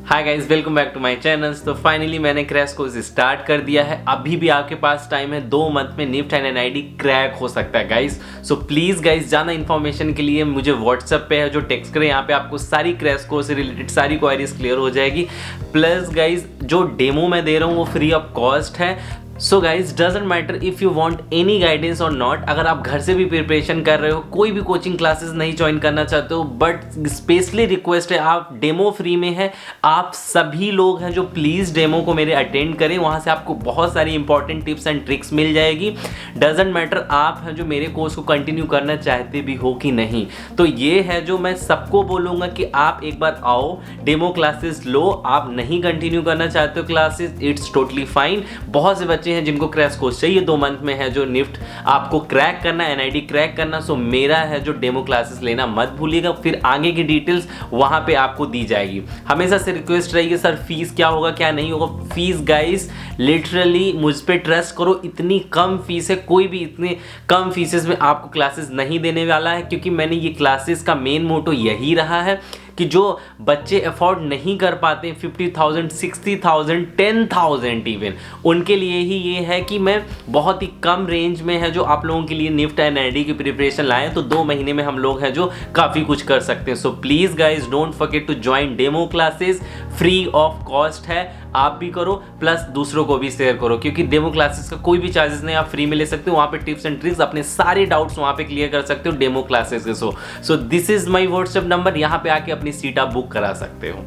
Hi guys, welcome back to my channel. तो finally मैंने crash course start कर दिया है। अभी भी आपके पास टाइम है, 2 मंथ में निफ्ट एंड एनआईडी क्रैक हो सकता है गाइस। सो प्लीज़ गाइस, ज़्यादा इन्फॉर्मेशन के लिए मुझे व्हाट्सएप पे है जो टेक्स्ट करें, यहाँ पे आपको सारी क्रैश कोर्स से रिलेटेड सारी क्वारीज क्लियर हो जाएगी। प्लस गाइस, जो डेमो मैं दे रहा हूँ वो फ्री ऑफ कॉस्ट है। So guys, doesn't matter if you want any guidance और नॉट। अगर आप घर से भी प्रिपरेशन कर रहे हो, कोई भी कोचिंग क्लासेस नहीं ज्वाइन करना चाहते हो, बट स्पेशली रिक्वेस्ट है, आप डेमो फ्री में है, आप सभी लोग हैं जो प्लीज़ डेमो को मेरे अटेंड करें। वहाँ से आपको बहुत सारी इंपॉर्टेंट टिप्स एंड ट्रिक्स मिल जाएगी। डजेंट मैटर आप हैं जो मेरे कोर्स को कंटिन्यू करना चाहते भी हो कि नहीं। तो ये है जो मैं सबको बोलूँगा कि आप एक बार आओ, डेमो क्लासेस लो। आप नहीं कंटिन्यू करना चाहते हो क्लासेस, इट्स टोटली फाइन। बहुत से बच्चे हैं जिनको क्रैश कोर्स चाहिए, 2 मंथ में है जो निफ्ट आपको क्रैक करना, एनआईडी क्रैक करना। सो मेरा है जो डेमो क्लासेस लेना मत भूलिएगा, फिर आगे की डिटेल्स वहां पे आपको दी जाएगी। हमेशा से रिक्वेस्ट रही है, सर फीस क्या होगा क्या नहीं होगा। फीस गाइस लिटरली मुझ पे ट्रस्ट करो, इतनी कम फीस है, कोई भी इतने कम फीसेस में आपको क्लासेस नहीं देने वाला है। क्योंकि मैंने ये क्लासेस का मेन मोटो यही रहा है कि जो बच्चे अफोर्ड नहीं कर पाते 50,000, 60,000, 10,000 इवन, उनके लिए ही ये है कि मैं बहुत ही कम रेंज में है जो आप लोगों के लिए निफ्ट एंड एनआईडी की प्रिपरेशन लाए। तो 2 महीने में हम लोग हैं जो काफ़ी कुछ कर सकते हैं। So please guys, don't forget to join demo classes, free of cost है। आप भी करो प्लस दूसरों को भी शेयर करो, क्योंकि डेमो क्लासेस का कोई भी चार्जेस नहीं, आप फ्री में ले सकते हो। वहाँ पे टिप्स एंड ट्रिक्स, अपने सारे डाउट्स वहाँ पे क्लियर कर सकते हो डेमो क्लासेस के। So this is my WhatsApp number, यहाँ पे आके अपनी सीट आप बुक करा सकते हो।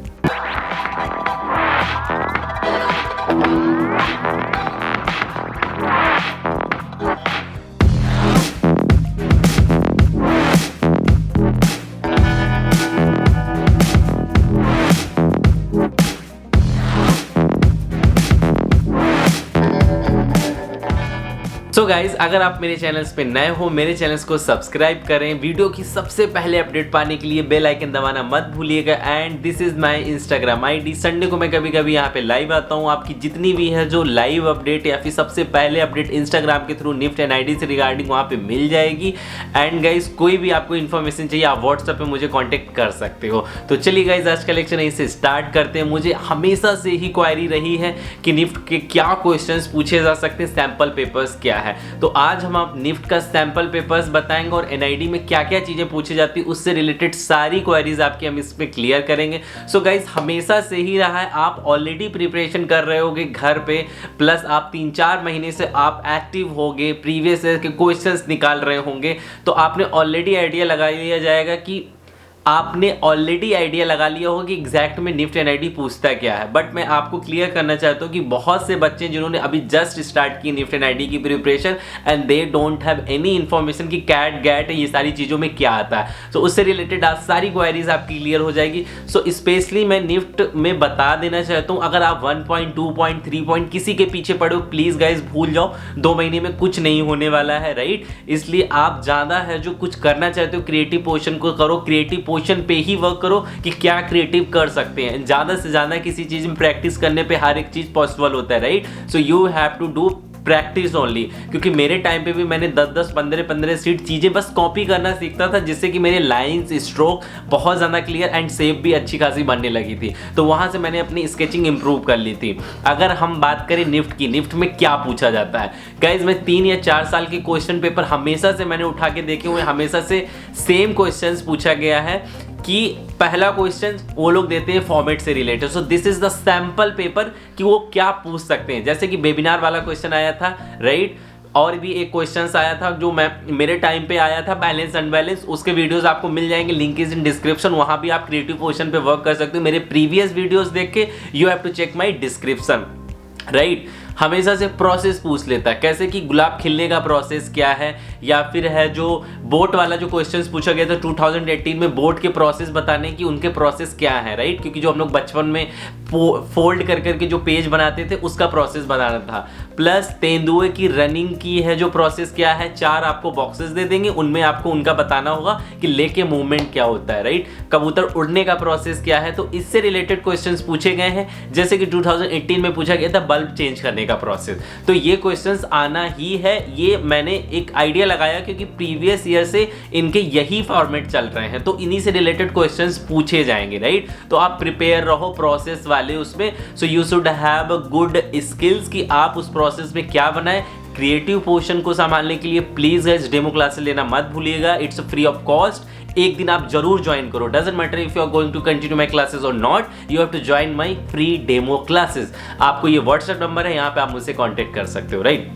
सो गाइज, अगर आप मेरे चैनल्स पे नए हो, मेरे चैनल्स को सब्सक्राइब करें। वीडियो की सबसे पहले अपडेट पाने के लिए बेल आइकन दबाना मत भूलिएगा। And this is my Instagram ID. Sunday को मैं कभी कभी यहाँ पे लाइव आता हूँ। आपकी जितनी भी है जो लाइव अपडेट या फिर सबसे पहले अपडेट इंस्टाग्राम के थ्रू निफ्ट एनआईडी से रिगार्डिंग वहाँ पे मिल जाएगी। एंड गाइज, कोई भी आपको इन्फॉर्मेशन चाहिए आप व्हाट्सएप पे मुझे कॉन्टेक्ट कर सकते हो। तो चलिए गाइज, आज का लेक्चर यहीं से स्टार्ट करते हैं। मुझे हमेशा से ही क्वारी रही है कि निफ्ट के क्या क्वेश्चन पूछे जा सकते हैं, सैम्पल पेपर्स क्या है। तो आज हम आप निफ्ट का सैंपल पेपर्स बताएंगे और एनआईडी में क्या क्या चीजें पूछी जाती है, उससे रिलेटेड सारी क्वेरीज आपकी हम इसमें क्लियर करेंगे। सो गाइज, हमेशा से ही रहा है, आप ऑलरेडी प्रिपरेशन कर रहे होगे घर पे, प्लस आप 3-4 महीने से आप एक्टिव होगे, प्रीवियस ईयर के क्वेश्चंस निकाल रहे होंगे, तो आपने ऑलरेडी आइडिया लगा लिया जाएगा कि आपने ऑलरेडी आइडिया लगा लिया होगा कि एग्जैक्ट में निफ्ट एनआईडी पूछता क्या है। बट मैं आपको क्लियर करना चाहता हूँ कि बहुत से बच्चे जिन्होंने अभी जस्ट स्टार्ट की निफ्ट एनआईडी की preparation and they don't have any information कि कैट गैट ये सारी चीज़ों में क्या आता है। सो उससे रिलेटेड आज सारी क्वारीज आपकी क्लियर हो जाएगी। सो स्पेशली मैं निफ्ट में बता देना चाहता हूँ, अगर आप 1 पॉइंट 2 पॉइंट 3 पॉइंट किसी के पीछे पड़े हो, प्लीज़ गाइज भूल जाओ, 2 महीने में कुछ नहीं होने वाला है, राइट। इसलिए आप ज़्यादा है जो कुछ करना चाहते हो, क्रिएटिव पोर्शन को करो, क्रिएटिव पोर्शन पे ही वर्क करो कि क्या क्रिएटिव कर सकते हैं। ज्यादा से ज्यादा किसी चीज में प्रैक्टिस करने पे हर एक चीज पॉसिबल होता है, right. So you have to do practice only. क्योंकि मेरे टाइम पे भी मैंने 10-10, 15-15 सीट चीज़ें बस कॉपी करना सीखता था, जिससे कि मेरे लाइंस, स्ट्रोक बहुत ज़्यादा क्लियर एंड सेप भी अच्छी खासी बनने लगी थी। तो वहाँ से मैंने अपनी स्केचिंग इंप्रूव कर ली थी। अगर हम बात करें निफ्ट की, निफ्ट में क्या पूछा जाता है गाइज, मैं 3 या 4 साल के क्वेश्चन पेपर हमेशा से मैंने उठा के देखे हुए, हमेशा से सेम क्वेश्चन पूछा गया है कि पहला क्वेश्चन वो लोग देते हैं फॉर्मेट से related. So this is the sample paper कि वो क्या पूछ सकते हैं। जैसे कि वेबिनार वाला क्वेश्चन आया था, राइट। और भी एक क्वेश्चन आया था जो मैं मेरे टाइम पे आया था, बैलेंस अनबैलेंस, उसके वीडियोस आपको मिल जाएंगे, लिंक इज इन डिस्क्रिप्शन। वहां भी आप क्रिएटिव पोर्शन पे वर्क कर सकते हो। मेरे प्रीवियस वीडियोस देख के you have to check my description, right. हमेशा से प्रोसेस पूछ लेता है, कैसे कि गुलाब खिलने का प्रोसेस क्या है, या फिर है जो बोट वाला जो क्वेश्चंस पूछा गया था 2018 में, बोट के प्रोसेस बताने की उनके प्रोसेस क्या है, राइट। क्योंकि जो हम लोग बचपन में फोल्ड कर करके जो पेज बनाते थे उसका प्रोसेस बनाना था। प्लस तेंदुए की रनिंग की है जो प्रोसेस क्या है, 4 आपको बॉक्सेस दे देंगे, उनमें आपको उनका बताना होगा कि लेके मूवमेंट क्या होता है, राइट। कबूतर उड़ने का प्रोसेस क्या है, तो इससे रिलेटेड क्वेश्चंस पूछे गए हैं। जैसे कि 2018 में पूछा गया था बल्ब चेंज करने का प्रोसेस, तो ये क्वेश्चंस आना ही है। ये मैंने एक आइडिया लगाया क्योंकि प्रीवियस ईयर से इनके यही फॉर्मेट चल रहे हैं, तो इन्हीं से रिलेटेड क्वेश्चंस पूछे जाएंगे, राइट। तो आप प्रिपेयर रहो प्रोसेस वाले उसमें। So you should have good skills कि आप उस प्रोसेस में क्या बनाए। क्रिएटिव पोर्शन को संभालने के लिए प्लीज गाइस डेमो क्लासेस लेना मत भूलिएगा, इट्स फ्री ऑफ कॉस्ट। एक दिन आप जरूर ज्वाइन करो, doesn't matter if you are going to continue my classes और not, you have to join my free demo classes. आपको ये व्हाट्सएप नंबर है, यहाँ पे आप मुझसे कांटेक्ट कर सकते हो, राइट।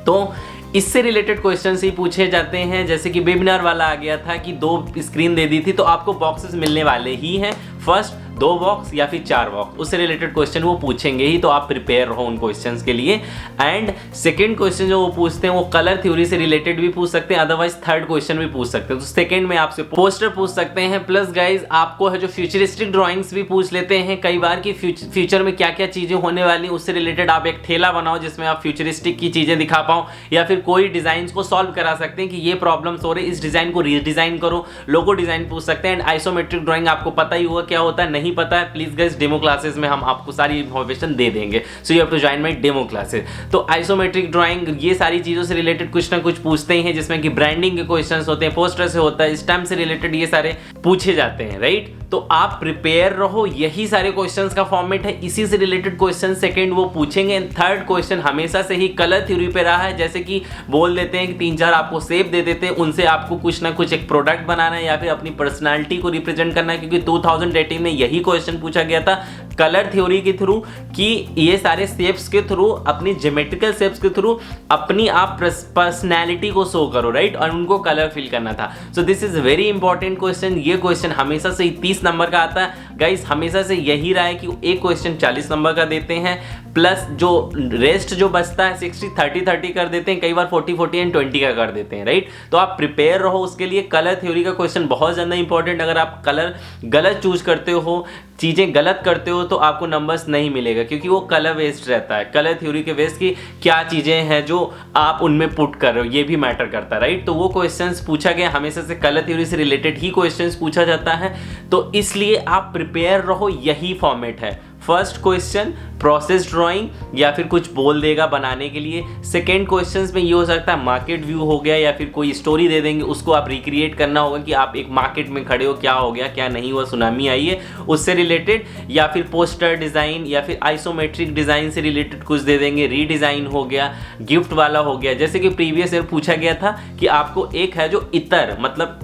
तो इससे रिलेटेड क्वेश्चंस ही पूछे जाते हैं। जैसे कि वेबिनार वाला आ गया था कि 2 स्क्रीन दे दी थी, तो आपको बॉक्सेस मिलने वाले ही हैं, फर्स्ट 2 बॉक्स या फिर 4 बॉक्स, उससे रिलेटेड क्वेश्चन वो पूछेंगे ही, तो आप प्रिपेयर रहो उन क्वेश्चंस के लिए। एंड सेकंड क्वेश्चन जो वो पूछते हैं वो कलर थ्योरी से रिलेटेड भी पूछ सकते हैं, अदरवाइज थर्ड क्वेश्चन भी पूछ सकते हैं। तो सेकंड में आपसे पोस्टर पूछ सकते हैं, प्लस गाइज आपको है जो फ्यूचरिस्टिक ड्राइंग्स भी पूछ लेते हैं कई बार कि फ्यूचर में क्या क्या चीजें होने वाली, उससे रिलेटेड आप एक ठेला बनाओ जिसमें आप फ्यूचरिस्टिक की चीजें दिखा पाओ, या फिर कोई डिजाइन को सॉल्व करा सकते हैं कि ये प्रॉब्लम्स हो रही है, इस डिजाइन को रीडिजाइन करो, लोगो डिजाइन पूछ सकते हैं। एंड आइसोमेट्रिक ड्राइंग आपको पता ही होगा क्या होता है, नहीं पता है प्लीज गाइस डेमो क्लासेस में हम आपको सारी इंफॉर्मेशन दे देंगे। So you have to join my demo classes. तो आइसोमेट्रिक ड्राइंग ये सारी चीजों से रिलेटेड कुछ ना कुछ पूछते ही हैं, जिसमें कि ब्रांडिंग के क्वेश्चंस होते हैं, पोस्टर से होता है, स्टैम्प से रिलेटेड ये सारे पूछे जाते हैं, राइट। तो आप प्रिपेयर रहो, यही सारे क्वेश्चंस का फॉर्मेट है, इसी से रिलेटेड क्वेश्चन सेकंड वो पूछेंगे। थर्ड क्वेश्चन हमेशा से ही कलर थ्योरी पे रहा है, जैसे कि बोल देते हैं कि 3-4 आपको शेप दे देते हैं, उनसे आपको कुछ ना कुछ एक प्रोडक्ट बनाना है या फिर अपनी पर्सनालिटी को रिप्रेजेंट करना है, क्योंकि 2018 में यही क्वेश्चन पूछा गया था कलर थ्योरी के थ्रू कि ये सारे शेप्स के थ्रू, अपनी ज्योमेट्रिकल शेप्स के थ्रू अपनी आप पर्सनैलिटी को शो करो, राइट, और उनको कलर फिल करना था। So this is very important question. ये क्वेश्चन हमेशा से 30 नंबर का आता है गाइस, हमेशा से यही रहा है कि एक क्वेश्चन 40 नंबर का देते हैं, प्लस जो रेस्ट जो बचता है 60-30-30 कर देते हैं, कई बार 40-40 एंड 20 का कर देते हैं, राइट। तो आप प्रिपेयर रहो उसके लिए। कलर थ्योरी का क्वेश्चन बहुत ज़्यादा इंपॉर्टेंट, अगर आप कलर गलत चूज करते हो, चीज़ें गलत करते हो, तो आपको नंबर्स नहीं मिलेगा, क्योंकि वो कलर वेस्ट रहता है। कलर थ्योरी के वेस्ट की क्या चीज़ें हैं जो आप उनमें पुट कर रहे हो, ये भी मैटर करता है, राइट। तो वो क्वेश्चंस पूछा गया, हमेशा से कलर थ्योरी से रिलेटेड ही क्वेश्चंस पूछा जाता है, तो इसलिए आप प्रिपेयर रहो, यही फॉर्मेट है। फर्स्ट क्वेश्चन प्रोसेस ड्राइंग या फिर कुछ बोल देगा बनाने के लिए। सेकेंड क्वेश्चंस में ये हो सकता है मार्केट व्यू हो गया, या फिर कोई स्टोरी दे देंगे, उसको आप रिक्रिएट करना होगा कि आप एक मार्केट में खड़े हो, क्या हो गया क्या नहीं हुआ, सुनामी आई है, उससे रिलेटेड, या फिर पोस्टर डिज़ाइन या फिर आइसोमेट्रिक डिज़ाइन से रिलेटेड कुछ दे देंगे, रीडिज़ाइन हो गया, गिफ्ट वाला हो गया। जैसे कि प्रीवियस ईयर पूछा गया था कि आपको एक है जो इतर मतलब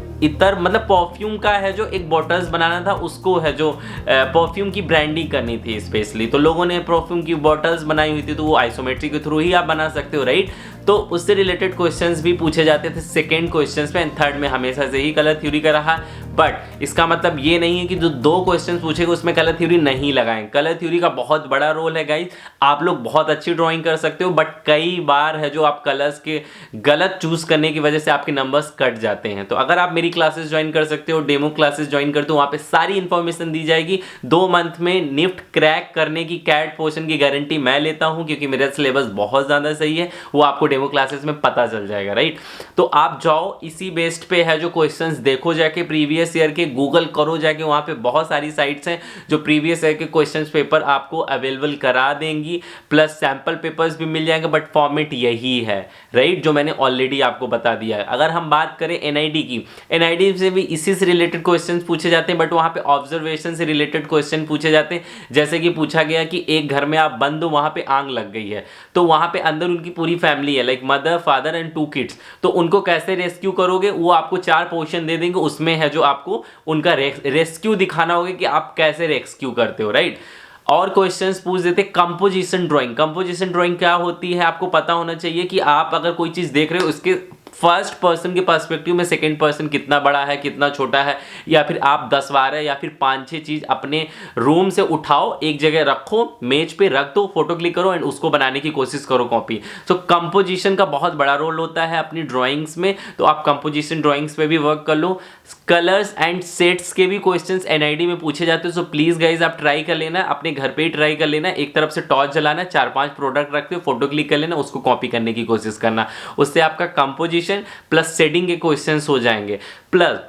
परफ्यूम का है जो एक बॉटल्स बनाना था, उसको है जो परफ्यूम की ब्रांडिंग करनी थी स्पेशली, तो लोगों ने परफ्यूम की बॉटल्स बनाई हुई थी, तो वो आइसोमेट्रिक के थ्रू ही आप बना सकते हो, राइट। तो उससे रिलेटेड क्वेश्चंस भी पूछे जाते थे सेकेंड क्वेश्चंस पे। एंड थर्ड में हमेशा से ही कलर थ्योरी का रहा, बट इसका मतलब ये नहीं है कि जो 2 क्वेश्चन पूछेगा उसमें कलर थ्योरी नहीं लगाएं। कलर थ्योरी का बहुत बड़ा रोल है गाइस, आप लोग बहुत अच्छी ड्राइंग कर सकते हो, बट कई बार है जो आप कलर्स के गलत चूज करने की वजह से आपके नंबर्स कट जाते हैं। तो अगर आप मेरी क्लासेस ज्वाइन कर सकते हो, डेमो क्लासेस ज्वाइन करते हो, वहाँ पे सारी इंफॉर्मेशन दी जाएगी। 2 मंथ में निफ्ट क्रैक करने की कैट पोर्शन की गारंटी मैं लेता हूँ, क्योंकि मेरा सिलेबस बहुत ज़्यादा सही है, वो आपको डेमो क्लासेस में पता चल जाएगा, राइट। तो आप जाओ इसी बेस्ड पे है जो क्वेश्चंस देखो, जाके प्रीवियस ईयर के गूगल करो जाके, वहाँ पे बहुत सारी साइट्स हैं जो प्रीवियस ईयर के क्वेश्चंस पेपर आपको अवेलेबल करा देंगी, प्लस सैम्पल पेपर्स भी मिल जाएंगे, बट फॉर्मेट यही है, राइट, जो मैंने ऑलरेडी आपको बता दिया है। अगर हम बात करें एनआईडी की, एनआईडी से भी इसी से रिलेटेड क्वेश्चन पूछे जाते हैं, बट वहाँ पे ऑब्जर्वेशन से रिलेटेड क्वेश्चन पूछे जाते हैं। जैसे कि पूछा गया कि एक घर में आप बंद हो, वहाँ पे आग लग गई है, तो वहाँ पे अंदर उनकी पूरी फैमिली है, like mother father and 2 kids, तो उनको कैसे रेस्क्यू करोगे, वो आपको 4 पोर्शन दे देंगे, उसमें है जो आपको उनका रेस्क्यू दिखाना होगा कि आप कैसे रेस्क्यू करते हो, राइट। और क्वेश्चंस पूछ देते कंपोजिशन ड्राइंग। कंपोजिशन ड्राइंग क्या होती है आपको पता होना चाहिए कि आप अगर कोई चीज़ देख रहे हो उसके फर्स्ट पर्सन के पर्सपेक्टिव में सेकंड पर्सन कितना बड़ा है, कितना छोटा है, या फिर आप 10-12 या फिर 5-6 चीज अपने रूम से उठाओ, एक जगह रखो, मेज पे रख दो, फोटो क्लिक करो एंड उसको बनाने की कोशिश करो कॉपी। सो कंपोजिशन का बहुत बड़ा रोल होता है अपनी ड्राइंग्स में, तो आप कंपोजिशन ड्राइंग्स पे भी वर्क कर लो। कलर्स एंड सेट्स के भी क्वेश्चंस एनआईडी में पूछे जाते हैं, सो प्लीज गाइज आप ट्राई कर लेना, अपने घर पे ही ट्राई कर लेना। एक तरफ से टॉर्च जलाना, 4-5 प्रोडक्ट रखते हो, फोटो क्लिक कर लेना, उसको कॉपी करने की कोशिश करना, उससे आपका कंपोजिशन प्लस शेडिंग के क्वेश्चंस हो जाएंगे। प्लस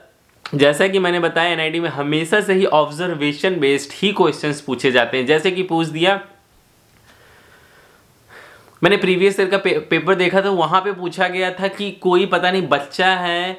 जैसा कि मैंने बताया एनआईडी में हमेशा से ही ऑब्जर्वेशन बेस्ड ही क्वेश्चंस पूछे जाते हैं। जैसे कि पूछ दिया, मैंने प्रीवियस ईयर का पेपर देखा तो वहाँ पे पूछा गया था कि कोई पता नहीं बच्चा है,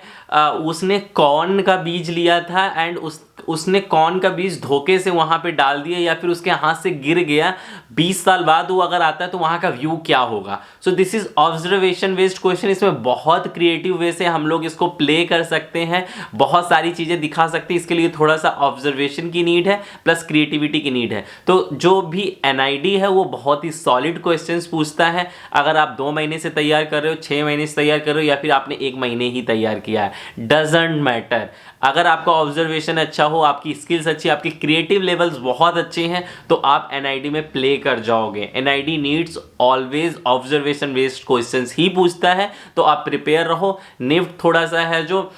उसने कॉर्न का बीज लिया था एंड उसने कॉर्न का बीज धोखे से वहाँ पे डाल दिया या फिर उसके हाथ से गिर गया, 20 साल बाद वो अगर आता है तो वहाँ का व्यू क्या होगा। So this is observation based question. इसमें बहुत क्रिएटिव वे से हम लोग इसको प्ले कर सकते हैं, बहुत सारी चीज़ें दिखा सकते हैं। इसके लिए थोड़ा सा ऑब्जर्वेशन की नीड है प्लस क्रिएटिविटी की नीड है। तो जो भी एनआईडी है वो बहुत ही सॉलिड क्वेश्चन पूछता है। अगर आप 2 महीने से तैयार कर रहे हो, 6 महीने से तैयार कर रहे हो या फिर आपने 1 महीने ही तैयार किया है, डजंट मैटर। अगर आपका ऑब्जर्वेशन अच्छा हो, आपकी स्किल्स अच्छी, आपकी क्रिएटिव लेवल्स बहुत अच्छे हैं, तो आप एनआईडी में प्ले कर जाओगे। NID needs always observation based questions ही पूछता है, तो आप प्रिपेयर रहो। निफ्ट थोड़ा सा है जो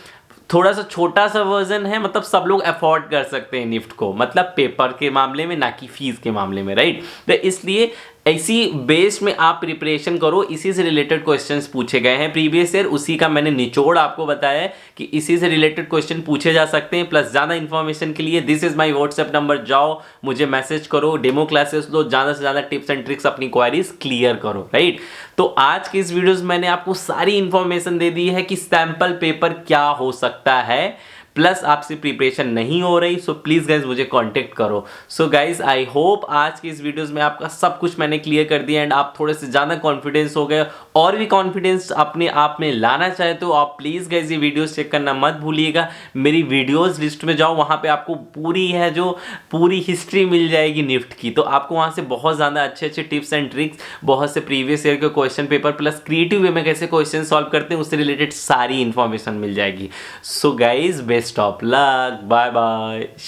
थोड़ा सा छोटा सा वर्जन है, मतलब सब लोग अफोर्ड कर सकते हैं निफ्ट को, मतलब पेपर के मामले में, ना कि फीस के मामले में, राइट। तो इसलिए इसी बेस में आप प्रिपरेशन करो। इसी से रिलेटेड क्वेश्चंस पूछे गए हैं प्रीवियस ईयर, उसी का मैंने निचोड़ आपको बताया है कि इसी से रिलेटेड क्वेश्चन पूछे जा सकते हैं। प्लस ज़्यादा इन्फॉर्मेशन के लिए this is my WhatsApp number, जाओ मुझे मैसेज करो, डेमो क्लासेस लो, ज़्यादा से ज़्यादा टिप्स एंड ट्रिक्स अपनी क्वारीज क्लियर करो, राइट। तो आज की इस वीडियोस में मैंने आपको सारी इन्फॉर्मेशन दे दी है कि सैम्पल पेपर क्या हो सकता है, प्लस आपसे प्रिपरेशन नहीं हो रही, सो प्लीज़ गाइज मुझे कांटेक्ट करो। सो गाइज आई होप आज की इस वीडियोस में आपका सब कुछ मैंने क्लियर कर दिया एंड आप थोड़े से ज़्यादा कॉन्फिडेंस हो गए। और भी कॉन्फिडेंस अपने आप में लाना चाहे तो आप प्लीज़ गाइज ये वीडियोस चेक करना मत भूलिएगा। मेरी वीडियोस लिस्ट में जाओ, वहाँ पे आपको पूरी हिस्ट्री मिल जाएगी निफ्ट की, तो आपको वहाँ से बहुत ज़्यादा अच्छे अच्छे टिप्स एंड ट्रिक्स, बहुत से प्रीवियस ईयर के question paper plus creative way में कैसे क्वेश्चन सॉल्व करते हैं उससे रिलेटेड सारी इन्फॉर्मेशन मिल जाएगी। So guys best of luck, bye bye.